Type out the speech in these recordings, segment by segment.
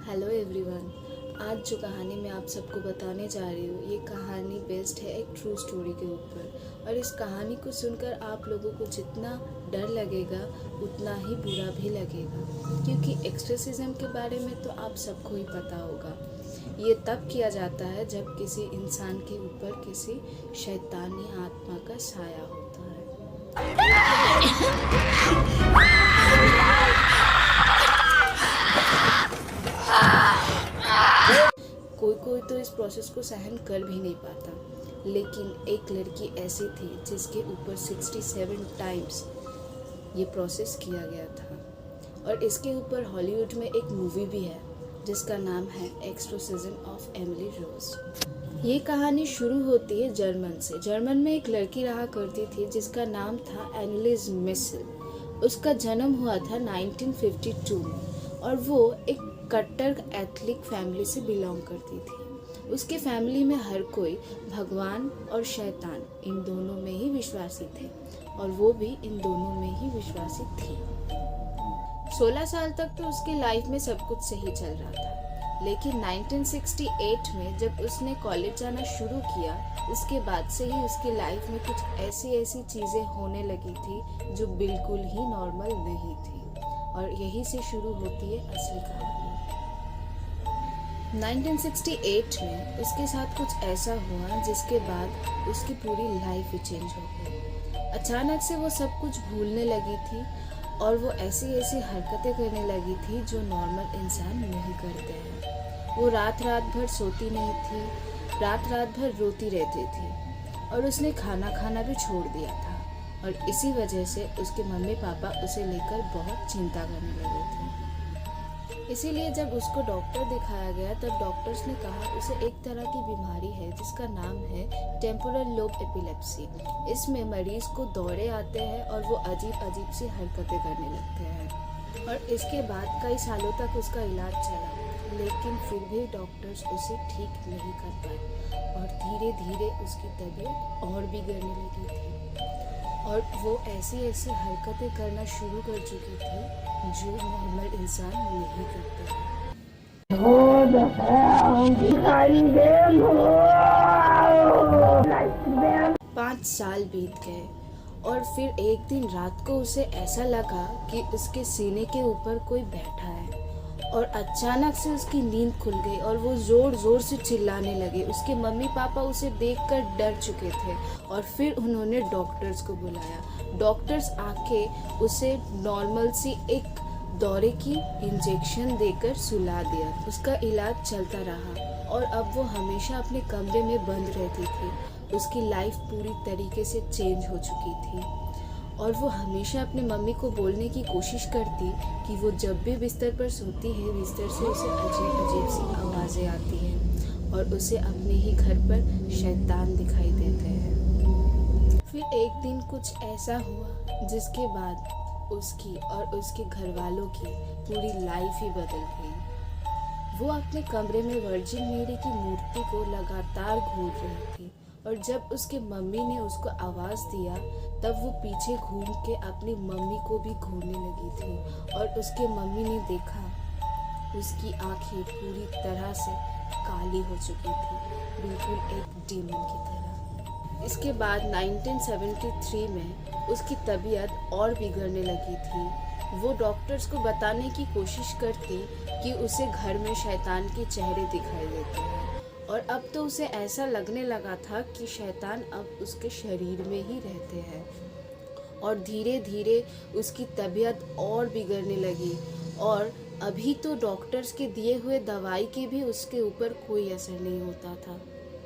Hello everyone. आज जो कहानी मैं आप सबको बताने जा रही हूँ ये कहानी बेस्ड है एक ट्रू स्टोरी के ऊपर। और इस कहानी को सुनकर आप लोगों को जितना डर लगेगा उतना ही बुरा भी लगेगा, क्योंकि एक्सोर्सिज्म के बारे में तो आप सबको ही पता होगा। ये तब किया जाता है जब किसी इंसान के ऊपर किसी शैतानी आत्मा का साया होता है। कोई तो इस प्रोसेस को सहन कर भी नहीं पाता, लेकिन एक लड़की ऐसी थी जिसके ऊपर 67 टाइम्स ये प्रोसेस किया गया था। और इसके ऊपर हॉलीवुड में एक मूवी भी है जिसका नाम है एक्सोर्सिज्म ऑफ एमिली रोज। ये कहानी शुरू होती है जर्मन से। जर्मन में एक लड़की रहा करती थी जिसका नाम था एनालिस मिसल। उसका जन्म हुआ था 1952 में और वो एक कट्टर एथलिक फैमिली से बिलोंग करती थी। उसके फैमिली में हर कोई भगवान और शैतान इन दोनों में ही विश्वासी थे और वो भी इन दोनों में ही विश्वासी थी। 16 साल तक तो उसकी लाइफ में सब कुछ सही चल रहा था, लेकिन 1968 में जब उसने कॉलेज जाना शुरू किया, उसके बाद से ही उसकी लाइफ में कुछ ऐसी चीज़ें होने लगी थी जो बिल्कुल ही नॉर्मल नहीं थी। और यही से शुरू होती है असली कहानी। 1968 में उसके साथ कुछ ऐसा हुआ जिसके बाद उसकी पूरी लाइफ ही चेंज हो गई। अचानक से वो सब कुछ भूलने लगी थी और वो ऐसी हरकतें करने लगी थी जो नॉर्मल इंसान नहीं करते हैं। वो रात भर सोती नहीं थी, रात भर रोती रहती थी और उसने खाना भी छोड़ दिया था। और इसी वजह से उसके मम्मी पापा उसे लेकर बहुत चिंता करने लगे थे। इसीलिए जब उसको डॉक्टर दिखाया गया तब डॉक्टर्स ने कहा उसे एक तरह की बीमारी है जिसका नाम है टेम्पोरल लोब एपिलेप्सी। इसमें मरीज को दौरे आते हैं और वो अजीब सी हरकतें करने लगते हैं। और इसके बाद कई सालों तक उसका इलाज चला, लेकिन फिर भी डॉक्टर्स उसे ठीक नहीं कर पाए और धीरे धीरे उसकी तबीयत और बिगड़ने लगी थी और वो ऐसी हरकतें करना शुरू कर चुकी थी जो नॉर्मल इंसान नहीं करते हैं। 5 साल बीत गए और फिर एक दिन रात को उसे ऐसा लगा कि उसके सीने के ऊपर कोई बैठा है और अचानक से उसकी नींद खुल गई और वो जोर से चिल्लाने लगे। उसके मम्मी पापा उसे देखकर डर चुके थे और फिर उन्होंने डॉक्टर्स को बुलाया। डॉक्टर्स आके उसे नॉर्मल सी एक दौरे की इंजेक्शन देकर सुला दिया। उसका इलाज चलता रहा और अब वो हमेशा अपने कमरे में बंद रहती थी। उसकी लाइफ पूरी तरीके से चेंज हो चुकी थी और वो हमेशा अपने मम्मी को बोलने की कोशिश करती कि वो जब भी बिस्तर पर सोती है, बिस्तर से उसे अजीब सी आवाज़ें आती हैं और उसे अपने ही घर पर शैतान दिखाई देते हैं। फिर एक दिन कुछ ऐसा हुआ जिसके बाद उसकी और उसके घर वालों की पूरी लाइफ ही बदल गई। वो अपने कमरे में वर्जिन मेरी की मूर्ति को लगातार घूर रही थी और जब उसके मम्मी ने उसको आवाज़ दिया तब वो पीछे घूम के अपनी मम्मी को भी घूरने लगी थी और उसके मम्मी ने देखा उसकी आंखें पूरी तरह से काली हो चुकी थी, बिल्कुल एक डीमन की तरह। इसके बाद 1973 में उसकी तबीयत और बिगड़ने लगी थी। वो डॉक्टर्स को बताने की कोशिश करती कि उसे घर में शैतान के चेहरे दिखाई देते हैं और अब तो उसे ऐसा लगने लगा था कि शैतान अब उसके शरीर में ही रहते हैं। और धीरे धीरे उसकी तबीयत और बिगड़ने लगी और अभी तो डॉक्टर्स के दिए हुए दवाई के भी उसके ऊपर कोई असर नहीं होता था।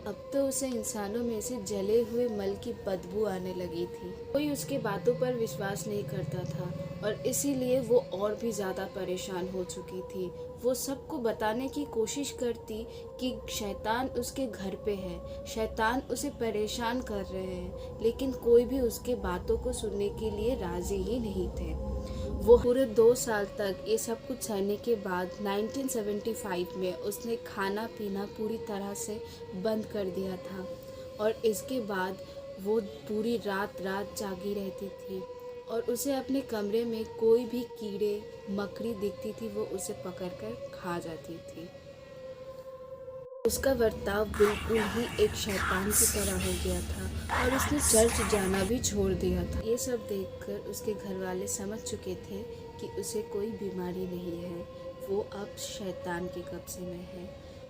अब तो उसे इंसानों में से जले हुए मल की बदबू आने लगी थी। कोई उसके बातों पर विश्वास नहीं करता था और इसीलिए वो और भी ज़्यादा परेशान हो चुकी थी। वो सबको बताने की कोशिश करती कि शैतान उसके घर पे है, शैतान उसे परेशान कर रहे हैं, लेकिन कोई भी उसके बातों को सुनने के लिए राजी ही नहीं थे। वो पूरे 2 साल तक ये सब कुछ सहने के बाद 1975 में उसने खाना पीना पूरी तरह से बंद कर दिया था और इसके बाद वो पूरी रात जागी रहती थी और उसे अपने कमरे में कोई भी कीड़े मकड़ी दिखती थी वो उसे पकड़कर खा जाती थी। उसका बर्ताव बिल्कुल ही एक शैतान की तरह हो गया था और उसने चर्च जाना भी छोड़ दिया था। ये सब देखकर उसके घर वाले समझ चुके थे कि उसे कोई बीमारी नहीं है, वो अब शैतान के कब्जे में है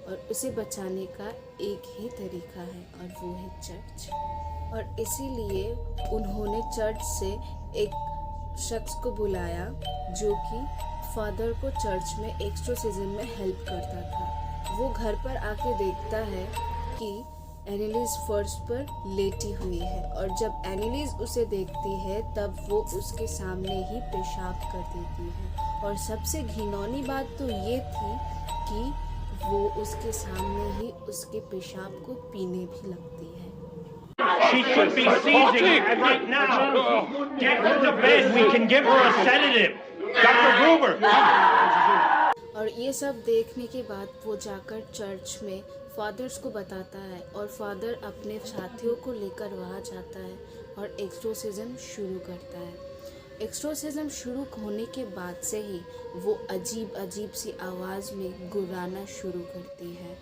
और उसे बचाने का एक ही तरीका है और वो है चर्च। और इसीलिए उन्होंने चर्च से एक शख्स को बुलाया जो कि फादर को चर्च में एक्सोर्सिज्म में हेल्प करता था। वो घर पर आके देखता है कि एनिलीज फर्श पर लेटी हुई है और जब एनिलीज उसे देखती है तब वो उसके सामने ही पेशाब कर देती है। और सबसे घिनौनी बात तो ये थी कि वो उसके सामने ही उसके पेशाब को पीने भी लगती है। She could be seizing right now. Get her to bed. We can give her a sedative. Dr. Gruber. और ये सब देखने के बाद वो जाकर चर्च में फादर्स को बताता है और फादर अपने साथियों को लेकर वहाँ जाता है और एक्सोर्सिज्म शुरू करता है। एक्सोर्सिज्म शुरू होने के बाद से ही वो अजीब अजीब सी आवाज़ में गुर्राना शुरू करती है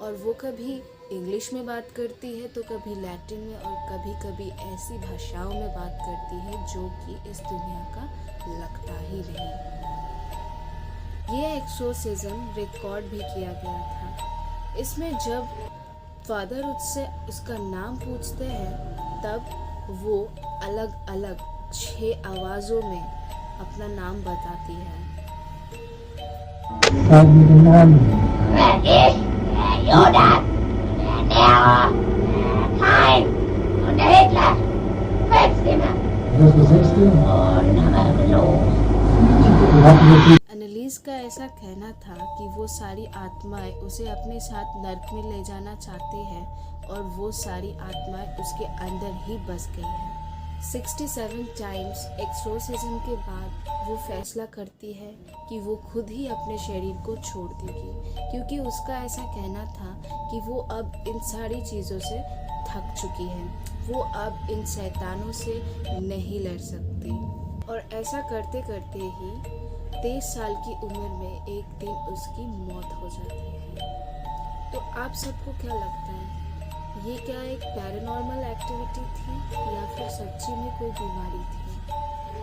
और वो कभी इंग्लिश में बात करती है तो कभी लैटिन में और कभी कभी ऐसी भाषाओं में बात करती है जो कि इस दुनिया का लगता ही नहीं। ये एक्सोर्सिज्म रिकॉर्ड भी किया गया था। इसमें जब फादर उससे उसका नाम पूछते हैं तब वो अलग अलग 6 आवाज़ों में अपना नाम बताती है। Jonas, der Nero, der Kain und der Hitler. Sechsstimme. Das ist 16? Und aber los. एनालिस का ऐसा कहना था कि वो सारी आत्माएं उसे अपने साथ नर्क में ले जाना चाहती है और वो सारी आत्माएं उसके अंदर ही बस गई है। 67 टाइम्स एक्सोर्सिज्म के बाद वो फैसला करती है कि वो खुद ही अपने शरीर को छोड़ देगी क्योंकि उसका ऐसा कहना था कि वो अब इन सारी चीज़ों से थक चुकी है, वो अब इन शैतानों से नहीं लड़ सकती। और ऐसा करते करते ही 23 साल की उम्र में एक दिन उसकी मौत हो जाती है। तो आप सबको क्या लगता है, ये क्या एक पैरानॉर्मल एक्टिविटी थी या फिर सच्ची में कोई बीमारी थी?